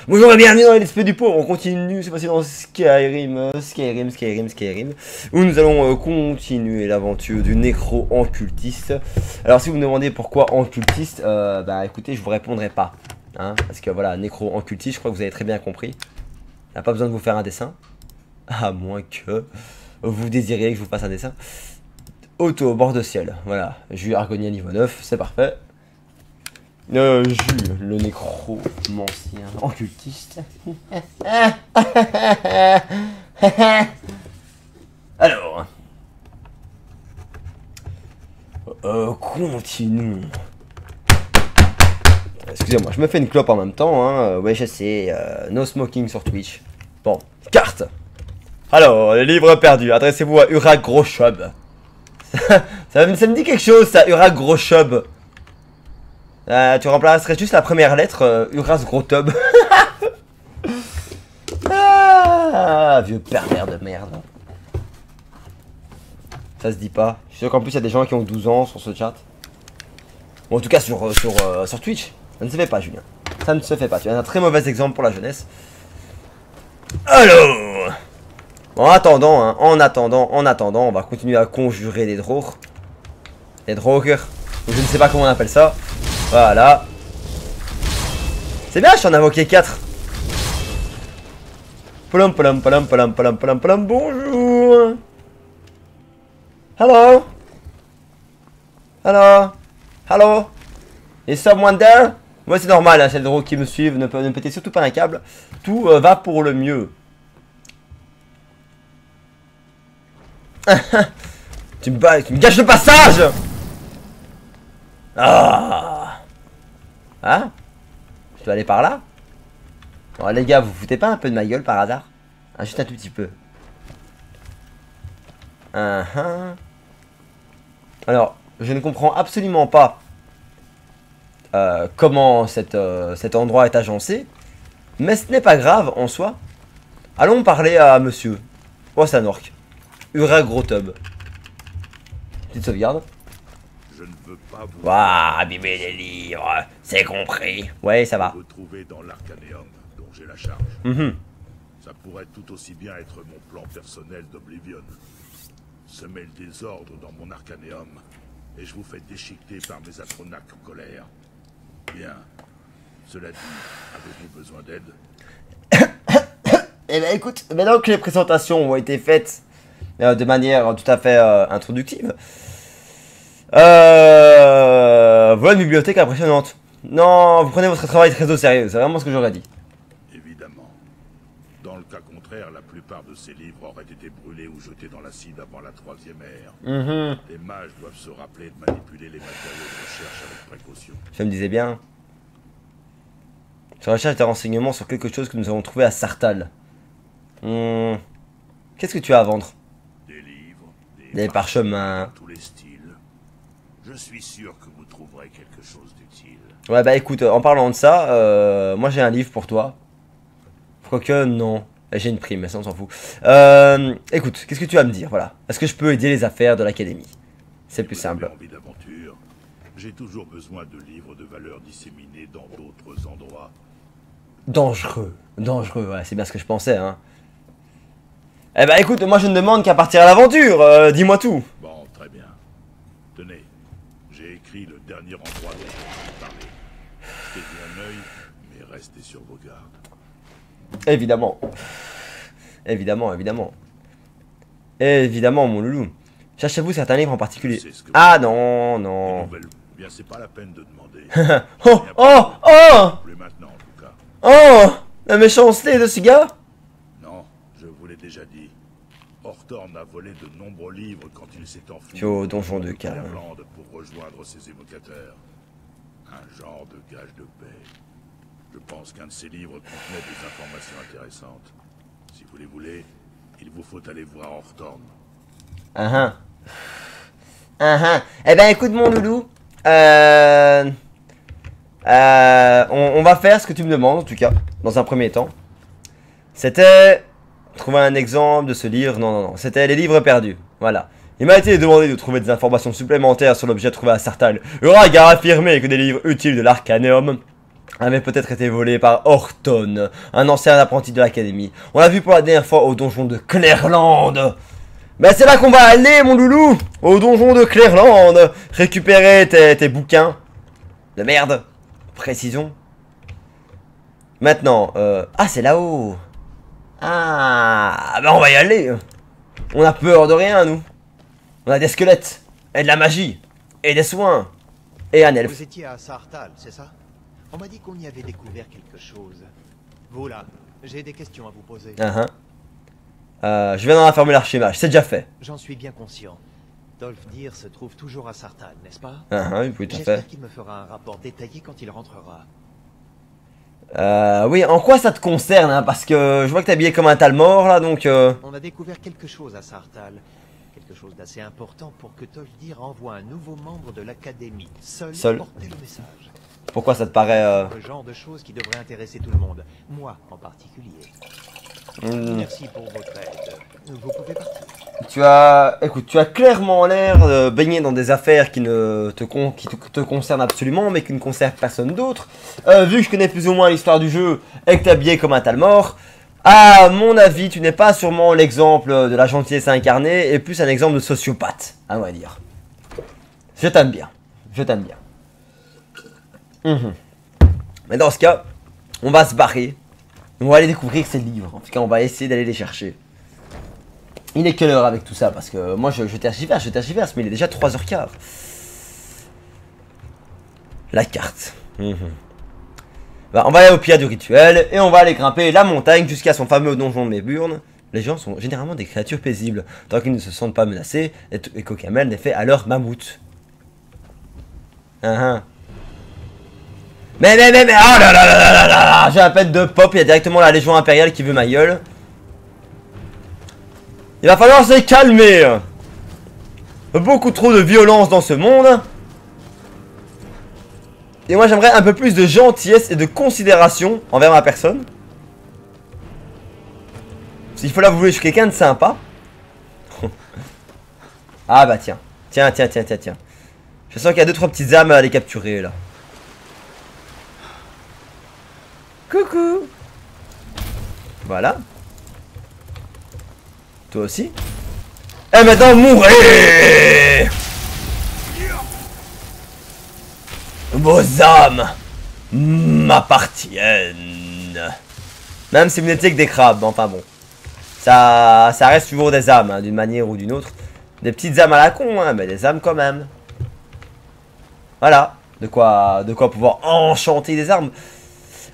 Bonjour et bienvenue dans l'esprit du pot. On continue, c'est passé dans Skyrim, où nous allons continuer l'aventure du nécro-encultiste. Alors si vous me demandez pourquoi encultiste, bah écoutez, je vous répondrai pas. Hein, parce que voilà, nécro-encultiste, je crois que vous avez très bien compris. Il n'y a pas besoin de vous faire un dessin. À moins que vous désiriez que je vous fasse un dessin. Auto, bord de ciel, voilà. Jus argonien niveau 9, c'est parfait. Jules, le nécromancien occultiste. Alors. Continuons. Excusez-moi, je me fais une clope en même temps, hein. Ouais, je sais, no smoking sur Twitch. Bon, carte. Alors, le livre perdu, adressez-vous à Urak Groshub. ça me dit quelque chose, ça, Urak Groshub. Tu remplacerais juste la première lettre, Uras Grotub. Ah, vieux pervers de merde. Ça se dit pas. Je suis sûr qu'en plus il y a des gens qui ont 12 ans sur ce chat. Bon, en tout cas sur Twitch. Ça ne se fait pas, Julien. Ça ne se fait pas. Tu es un très mauvais exemple pour la jeunesse. Alors, en attendant, on va continuer à conjurer des drogues. Des drogues. Je ne sais pas comment on appelle ça. Voilà. C'est bien, je suis en invoqué 4. Polum, bonjour. Hello. Hello. Hello. Is someone there? Moi c'est normal, hein, c'est le drogue qui me suivent, ne pétez surtout pas un câble. Tout va pour le mieux. Tu me gâches le passage. Ah. Hein? Je dois aller par là? Oh, les gars, vous vous foutez pas un peu de ma gueule par hasard? Ah, juste un tout petit peu. Alors, je ne comprends absolument pas comment cet endroit est agencé. Mais ce n'est pas grave en soi. Allons parler à monsieur. Oh, c'est un orc. Urak Grotub. Petite sauvegarde. Je ne veux pas vous abîmer les livres, c'est compris. Ouais, ça va. retrouver dans l'Arcaneum dont j'ai la charge. Ça pourrait tout aussi bien être mon plan personnel d'Oblivion. Semer le désordre dans mon Arcaneum et je vous fais déchiqueter par mes atronaques en colère. Bien. Cela dit, avez-vous besoin d'aide? Eh ben écoute, maintenant que les présentations ont été faites de manière tout à fait introductive, voilà une bibliothèque impressionnante. Non, vous prenez votre travail très au sérieux, c'est vraiment ce que j'aurais dit. Évidemment. Dans le cas contraire, la plupart de ces livres auraient été brûlés ou jetés dans l'acide avant la troisième ère. Les mages doivent se rappeler de manipuler les matériaux de recherche avec précaution. Je me disais bien. Je recherche des renseignements sur quelque chose que nous avons trouvé à Sartal. Qu'est-ce que tu as à vendre? Des livres, des parchemins. Tous les styles. Je suis sûr que vous trouverez quelque chose d'utile. Ouais, bah écoute, en parlant de ça, moi j'ai un livre pour toi. Quoique, non. J'ai une prime, mais ça on s'en fout. Écoute, qu'est-ce que tu vas me dire? Voilà. Est-ce que je peux aider les affaires de l'académie? C'est plus simple. Envie d'aventure. J'ai toujours besoin de livres de valeur disséminés dans d'autres endroits. Dangereux. Dangereux, ouais, c'est bien ce que je pensais, hein. Eh bah écoute, moi je ne demande qu'à partir à l'aventure. Dis-moi tout. Bon, très bien. Tenez, j'ai écrit le dernier endroit dont je vais parler. Jetez un œil, mais restez sur vos gardes. Évidemment. Évidemment, mon loulou. Cherchez-vous certains livres en particulier? Ah non, non. Bien, c'est pas la peine de demander. Plus maintenant, en tout cas. Oh, la méchanceté de ce gars. Non, je vous l'ai déjà dit. Hortorn a volé de nombreux livres quand il s'est enfui. Tu es au donjon de Calme pour rejoindre ses évocateurs. Un genre de gage de paix. Je pense qu'un de ces livres contenait des informations intéressantes. Si vous les voulez, il vous faut aller voir Hortorn. Eh ben écoute mon loulou, on va faire ce que tu me demandes en tout cas, dans un premier temps. C'était trouver un exemple de ce livre, non, c'était les livres perdus, voilà. Il m'a été demandé de trouver des informations supplémentaires sur l'objet trouvé à Sartal. Urak a affirmé que des livres utiles de l'Arcaneum avait peut-être été volé par Horton, un ancien apprenti de l'académie. On l'a vu pour la dernière fois au donjon de Clairlande. Mais c'est là qu'on va aller, mon loulou, au donjon de Clairlande, récupérer tes bouquins de merde, précision. Maintenant, ah, c'est là-haut. Ah, ben on va y aller. On a peur de rien, nous. On a des squelettes, et de la magie, et des soins, et un elfe. Vous étiez à Sartal, c'est ça? On m'a dit qu'on y avait découvert quelque chose. Vous là, j'ai des questions à vous poser. Je viens dans la formule archimage, c'est déjà fait. J'en suis bien conscient. Dolfdir se trouve toujours à Sartal, n'est-ce pas? Oui, tout à fait. J'espère qu'il me fera un rapport détaillé quand il rentrera. Oui, en quoi ça te concerne, hein, parce que je vois que t'es habillé comme un Talmor, là, donc... On a découvert quelque chose à Sartal. Quelque chose d'assez important pour que Dolfdir envoie un nouveau membre de l'académie. Seul porter le message. Pourquoi ça te paraît... Le genre de choses qui devrait intéresser tout le monde. Moi, en particulier. Merci pour votre aide. Vous pouvez partir. Écoute, tu as clairement l'air de baigner dans des affaires qui te concernent absolument, mais qui ne concernent personne d'autre. Vu que je connais plus ou moins l'histoire du jeu et que t'es habillé comme un Talmor, à mon avis, tu n'es pas sûrement l'exemple de la gentillesse incarnée, et plus un exemple de sociopathe, à vrai dire. Je t'aime bien. Je t'aime bien. Mais dans ce cas, on va se barrer. On va aller découvrir ces livres. En tout cas, on va essayer d'aller les chercher. Il est quelle heure avec tout ça? Parce que moi, je tergiverse, mais il est déjà 3h15. La carte. Bah, on va aller au pied du rituel et on va aller grimper la montagne jusqu'à son fameux donjon de Méburn. Les gens sont généralement des créatures paisibles, tant qu'ils ne se sentent pas menacés et qu'aucun mal n'est fait à leur mammouth. Mais, oh là là là là là, j'ai à peine de pop, il y a directement la Légion Impériale qui veut ma gueule. Il va falloir se calmer. Beaucoup trop de violence dans ce monde. Et moi j'aimerais un peu plus de gentillesse et de considération envers ma personne. S'il faut l'avouer, je suis quelqu'un de sympa. Ah bah tiens. Tiens. Je sens qu'il y a 2-3 petites âmes à les capturer là. Coucou. Voilà. Toi aussi. Et maintenant, mourrez. Vos âmes m'appartiennent. Même si vous n'étiez que des crabes, enfin bon. Ça reste toujours des âmes, hein, d'une manière ou d'une autre. Des petites âmes à la con, hein, mais des âmes quand même. Voilà. De quoi pouvoir enchanter des armes.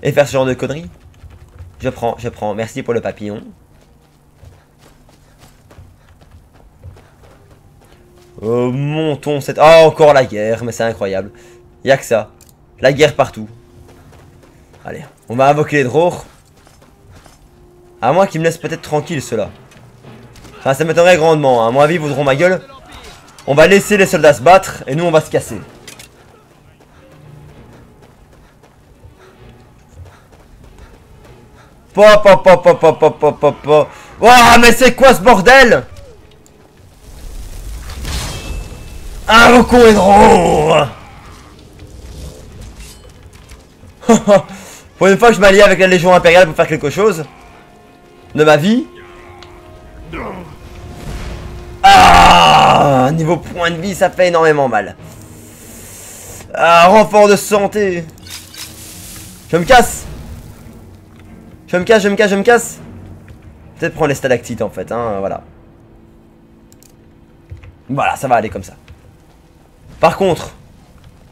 Et faire ce genre de conneries. Je prends. Merci pour le papillon. Montons cette... Oh, encore la guerre, mais c'est incroyable. Y'a que ça. La guerre partout. Allez, on va invoquer les Drors. À moins qu'ils me laissent peut-être tranquille, ceux-là. Enfin, ça m'étonnerait grandement. Hein. À mon avis, ils voudront ma gueule. On va laisser les soldats se battre et nous, on va se casser. Ouah, mais c'est quoi ce bordel? Invoquons les Drors. Pour une fois que je m'allie avec la Légion Impériale pour faire quelque chose de ma vie. Ah, niveau point de vie, ça fait énormément mal. Ah, renfort de santé. Je me casse. Je me casse. Peut-être prendre les stalactites en fait, hein, voilà. Voilà, ça va aller comme ça. Par contre,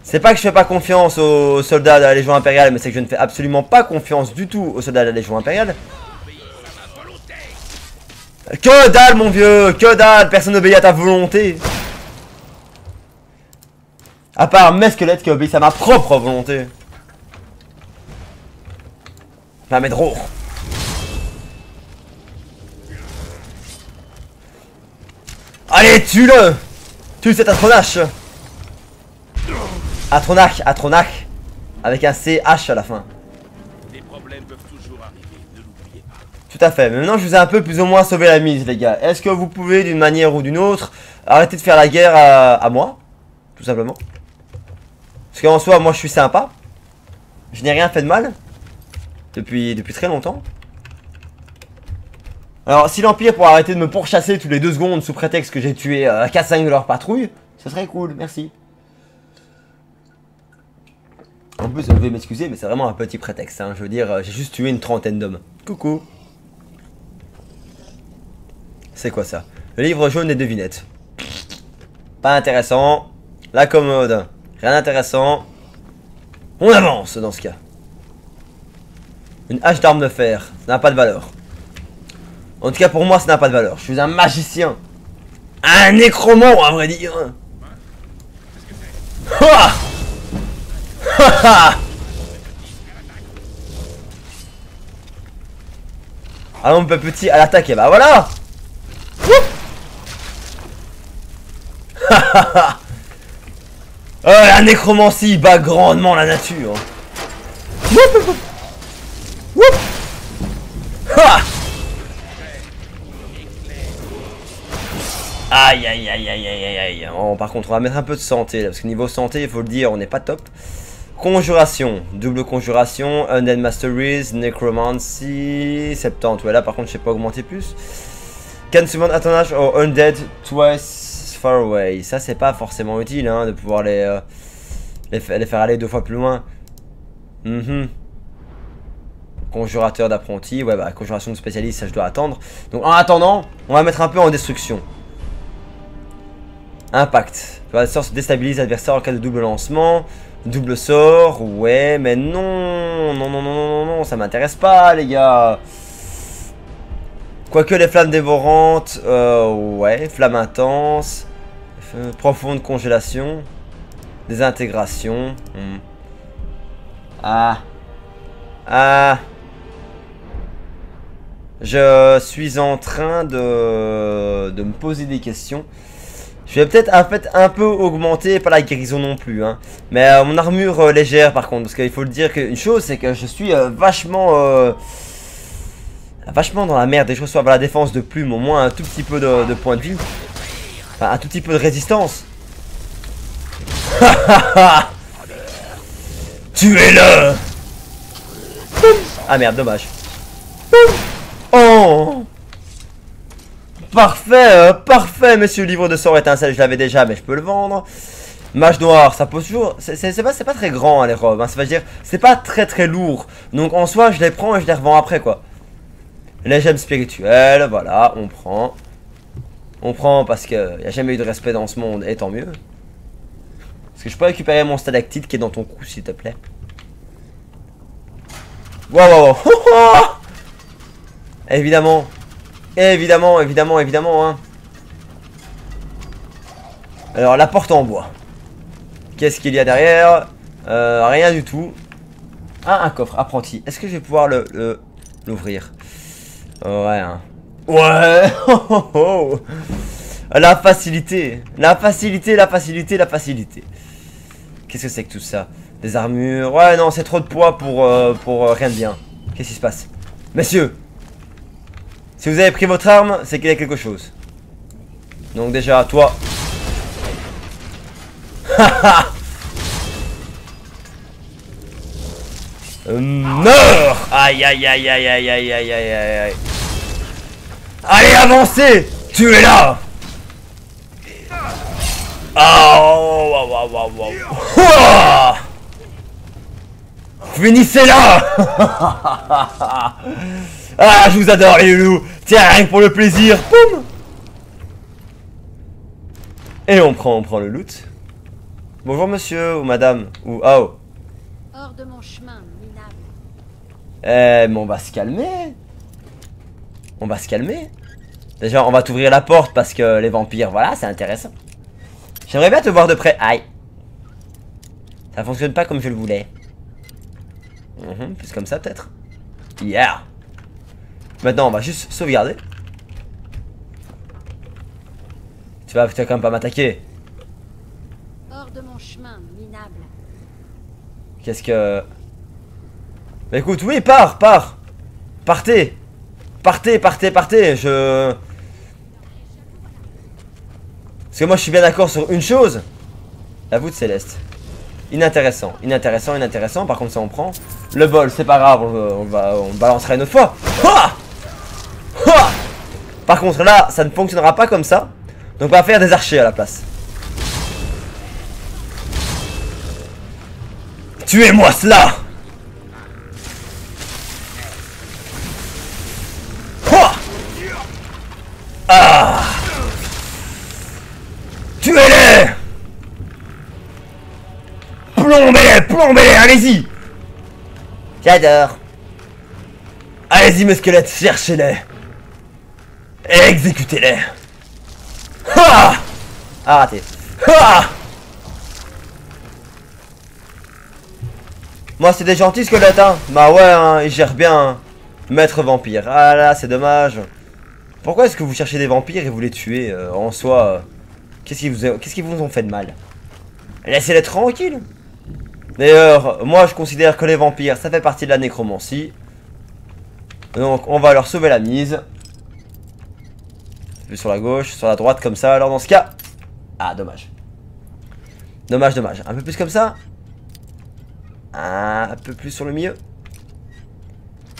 c'est pas que je fais pas confiance aux soldats de la Légion Impériale, mais c'est que je ne fais absolument pas confiance du tout aux soldats de la Légion Impériale. Que dalle, mon vieux, que dalle, personne n'obéit à ta volonté. À part mes squelettes qui obéissent à ma propre volonté. Enfin, mes Drors. Allez, tue-le. Tue cet Atronach. Atronach. Avec un CH à la fin. Des problèmes peuvent toujours arriver, ne l'oubliez pas. Tout à fait, mais maintenant je vous ai un peu plus ou moins sauvé la mise, les gars. Est-ce que vous pouvez, d'une manière ou d'une autre, arrêter de faire la guerre à moi? Tout simplement. Parce qu'en soi, moi je suis sympa. Je n'ai rien fait de mal. Depuis très longtemps. Alors, si l'Empire pourrait arrêter de me pourchasser tous les 2 secondes sous prétexte que j'ai tué 4-5 de leur patrouille, ce serait cool, merci. En plus, vous devez m'excuser, mais c'est vraiment un petit prétexte. Hein. Je veux dire, j'ai juste tué une 30aine d'hommes. Coucou. C'est quoi ça? Le livre jaune des devinettes. Pas intéressant. La commode. Rien d'intéressant. On avance dans ce cas. Une hache d'arme de fer. Ça n'a pas de valeur. En tout cas, pour moi, ça n'a pas de valeur. Je suis un magicien. Un nécromant, à vrai dire. Ha! Allons, mon petit, à l'attaque, et bah voilà. La nécromancie bat grandement la nature. Aïe aïe aïe aïe aïe aïe. Oh, par contre, on va mettre un peu de santé là, parce que niveau santé, il faut le dire, on n'est pas top. Conjuration, double conjuration, Undead Masteries, Necromancy, 70. Ouais, là par contre, je sais pas augmenter plus. Can summon Athanach or Undead twice far away. Ça, c'est pas forcément utile hein, de pouvoir les faire aller 2 fois plus loin. Conjurateur d'apprenti, ouais, bah, conjuration de spécialiste, ça je dois attendre. Donc en attendant, on va mettre un peu en destruction. Impact. Le sort se déstabilise l'adversaire en cas de double lancement. Double sort, ouais, mais non, non, ça m'intéresse pas, les gars. Quoique les flammes dévorantes, ouais, flamme intense, profonde congélation, désintégration. Je suis en train de me poser des questions. Je vais peut-être en fait un peu augmenter, pas la guérison non plus, hein. Mais mon armure légère par contre, parce qu'il faut le dire qu'une chose, c'est que je suis vachement dans la merde et je reçois la défense de plume, au moins un tout petit peu de points de vie. Enfin, un tout petit peu de résistance. Tuez-le! Ah merde, dommage. Oh! Parfait, parfait, monsieur le livre de sort étincelle, je l'avais déjà, mais je peux le vendre. Mage noir, ça pose toujours. C'est pas très grand hein, les robes, hein, ça veut dire, c'est pas très lourd. Donc en soi, je les prends et je les revends après quoi. Les gemmes spirituelles, voilà, on prend. On prend parce qu'il n'y a jamais eu de respect dans ce monde, et tant mieux. Est-ce que je peux récupérer mon stalactite qui est dans ton cou, s'il te plaît? Wow. Évidemment. Évidemment, hein. Alors, la porte en bois. Qu'est-ce qu'il y a derrière? Rien du tout. Ah, un coffre, apprenti. Est-ce que je vais pouvoir l'ouvrir? Ouais, hein. Ouais. La facilité. Qu'est-ce que c'est que tout ça? Des armures. Ouais, non, c'est trop de poids pour rien de bien. Qu'est-ce qui se passe? Messieurs, si vous avez pris votre arme, c'est qu'il y a quelque chose. Donc déjà, toi. Meurs! Aïe. Allez, avancez! Tu es là! Oh! Finissez-la! Ah, je vous adore les loulous. Tiens, rien que pour le plaisir. Boum. Et on prend le loot. Bonjour monsieur ou madame ou oh. Hors de mon chemin, minable. Mais on va se calmer. Déjà, on va t'ouvrir la porte parce que les vampires, voilà, c'est intéressant. J'aimerais bien te voir de près. Aïe. Ça fonctionne pas comme je le voulais. Plus comme ça peut-être. Yeah. Maintenant on va juste sauvegarder. Tu vas quand même pas m'attaquer. Hors de mon chemin, minable. Qu'est-ce que... Bah écoute, oui, partez. Partez, je... Parce que moi je suis bien d'accord sur une chose. La voûte céleste. Inintéressant, inintéressant, inintéressant. Par contre, ça on prend. Le bol, c'est pas grave, on le balancera une autre fois. Ha ha. Par contre, là, ça ne fonctionnera pas comme ça. Donc, on va faire des archers à la place. Tuez-moi cela. Ha. Ah. Tuez-les. Plombez-les, plombez-les, allez-y. J'adore. Allez-y mes squelettes, cherchez-les. Exécutez-les. Ah. Ah, raté. Ah. Moi c'est des gentils squelettes hein. Bah ouais hein, ils gèrent bien hein. Maître vampire. Ah là c'est dommage. Pourquoi est-ce que vous cherchez des vampires et vous les tuez en soi qu'est-ce qu'ils vous ont fait de mal? Laissez-les tranquilles. D'ailleurs, moi je considère que les vampires ça fait partie de la nécromancie. Donc on va leur sauver la mise. Plus sur la gauche, sur la droite comme ça. Alors dans ce cas... Ah dommage. Dommage, dommage. Un peu plus comme ça. Un peu plus sur le milieu.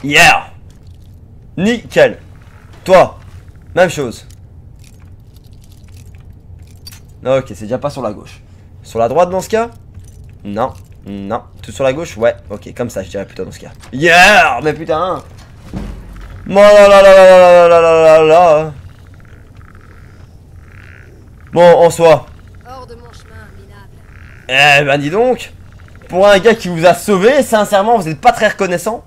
Yeah. Nickel. Toi, même chose. Ok, c'est déjà pas sur la gauche. Sur la droite dans ce cas? Non. Non. Tout sur la gauche? Ouais. Ok, comme ça je dirais plutôt dans ce cas. Yeah. Mais putain. Oh là là là là là là là là. Bon, en soi. Hors de mon chemin, minable. Eh ben dis donc. Pour un gars qui vous a sauvé, sincèrement, vous n'êtes pas très reconnaissant.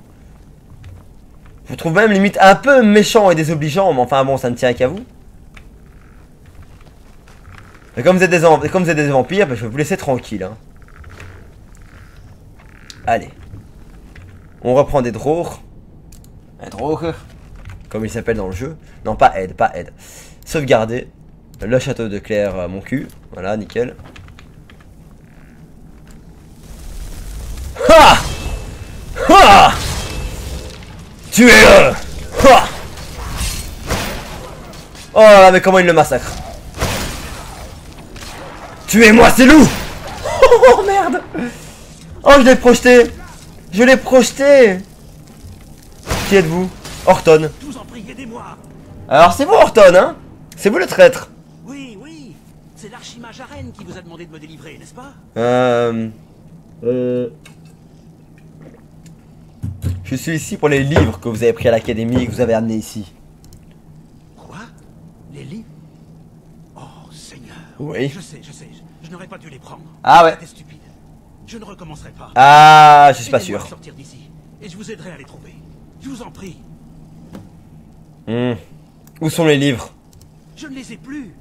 Je vous trouve même limite un peu méchant et désobligeant, mais enfin bon, ça ne tient qu'à vous. Et comme vous êtes des vampires, ben, je vais vous laisser tranquille. Hein. Allez. On reprend des drôres. Un drôre. Comme il s'appelle dans le jeu. Non, pas Ed, pas Ed. Sauvegarder. Le château de Claire, mon cul. Voilà, nickel. Ha! Ha! Tuez-le! Ha! Oh là là, mais comment il le massacre! Tuez-moi ces loups! Oh merde! Oh, je l'ai projeté! Je l'ai projeté! Qui êtes-vous? Horton. Je vous en prie, aidez-moi. Alors c'est vous Horton, hein? C'est vous le traître? Oui, oui. C'est l'archimage Arène qui vous a demandé de me délivrer, n'est-ce pas? Je suis ici pour les livres que vous avez pris à l'académie et que vous avez amenés ici. Quoi? Les livres? Oh, Seigneur. Oui. Je sais. Je n'aurais pas dû les prendre. Ah ouais. C'était stupide. Je ne recommencerai pas. Ah, je suis pas Aidez-moi sûr. à sortir d'ici, et je vous aiderai à les trouver. Je vous en prie. Où sont les livres? Je ne les ai plus.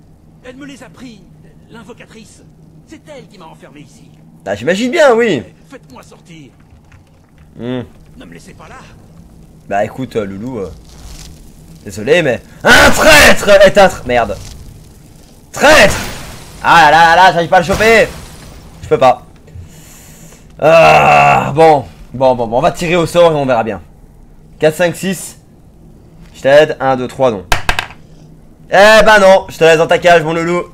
Elle me les a pris. L'invocatrice. C'est elle qui m'a enfermé ici. Ah, j'imagine bien, oui. Faites-moi sortir. Hmm. Ne me laissez pas là. Bah écoute, Loulou, désolé, mais... Un traître est un merde. Traître. Ah là là là, j'arrive pas à le choper. Je peux pas. Ah, bon, on va tirer au sort et on verra bien. 4, 5, 6. Je t'aide. 1, 2, 3, non. Eh ben non, je te laisse dans ta cage, mon loulou.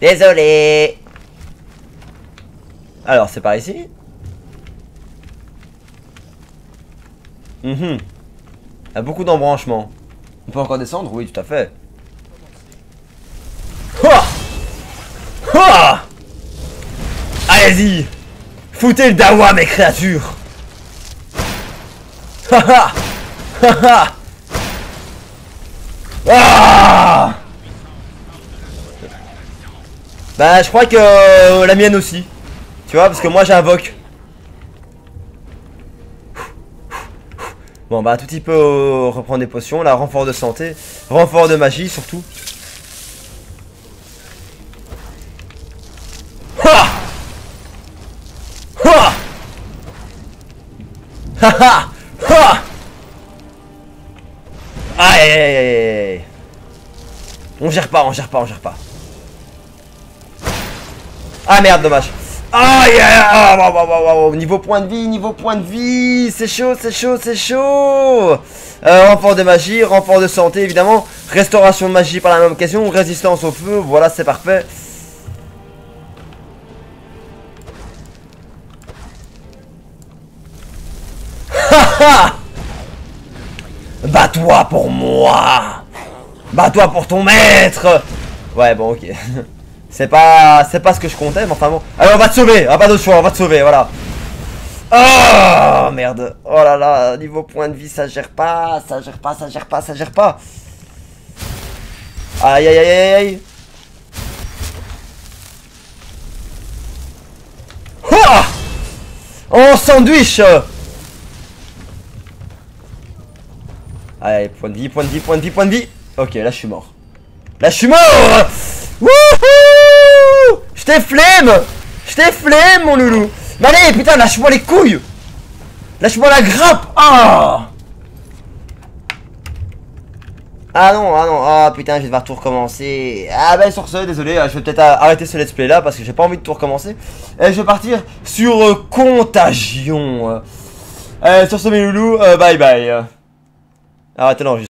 Désolé. Alors, c'est par ici. Il y a beaucoup d'embranchements. On peut encore descendre? Oui, tout à fait. Ha! Ha! Allez-y! Foutez le dawa, mes créatures! Ha ha! Ha! Ah! Bah, je crois que la mienne aussi. Tu vois, parce que moi j'invoque. Bon, bah, tout petit peu reprendre des potions. Là, renfort de santé. Renfort de magie, surtout. Ha! Ha! Ha ha! Ha! Aïe aïe aïe aïe. On gère pas. Ah merde, dommage. Aïe aïe aïe. Niveau point de vie, c'est chaud. Renfort de magie, renfort de santé évidemment. Restauration de magie par la même occasion. Résistance au feu, voilà c'est parfait. Ah! Bats-toi pour moi! Bats-toi pour ton maître! Ouais, bon, ok. C'est pas ce que je comptais, mais enfin bon. Allez, on va te sauver! Ah, pas d'autre choix, on va te sauver, voilà. Oh, merde! Oh là là, niveau point de vie, ça gère pas, ça gère pas, ça gère pas, ça gère pas! Aïe, aïe, aïe, aïe, aïe! Oh! En sandwich! Allez, point de vie, point de vie, point de vie, point de vie. Ok, là je suis mort. Là je suis mort. Wouhou! Je t'ai flemme. Je t'ai flemme, mon loulou. Mais allez, putain, lâche-moi les couilles. Lâche-moi la grappe. Ah! Ah non, ah non, ah putain, je vais devoir tout recommencer. Ah ben sur ce, désolé, je vais peut-être arrêter ce let's play là parce que j'ai pas envie de tout recommencer. Et je vais partir sur Contagion. Sur ce mes loulous, bye bye. Arrêtez l'enregistrement.